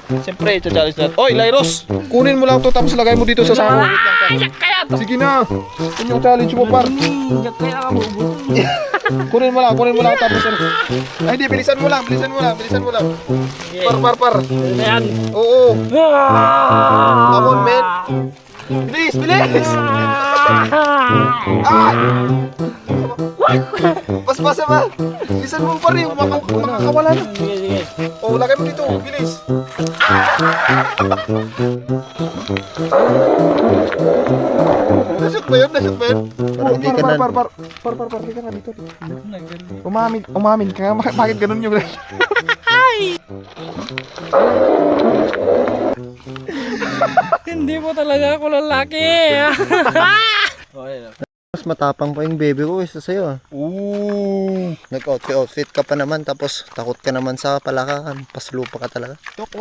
Siyempre, challenge natin. Oy, Lyros! Kunin mo lang to tapos lagay mo dito sa sako. Wait lang, par. Kaya to. Sige na. Yun yung challenge mo, par. Kaya ka maubos. Kunin mo lang tapos ano. Ay, di, bilisan mo lang. Par. Ayan. Oo. Come on, man. Bilis! Pas-pasa ba? Bilisan mo pa rin. Makakawala na. Sige. Oh, lagay mo dito. Bilis. Nashoot ba yun? Oh, Hindi ka na- par. Hindi ka na dito. Umamin ka. Bakit ganun yung... Hindi mo talaga ako lalaki. Mas matapang pa yung baby ko kaysa sa'yo ah. Ooh. Nag-outfit ka pa naman tapos takot ka naman sa palakakan. Paslupa ka talaga. Tok,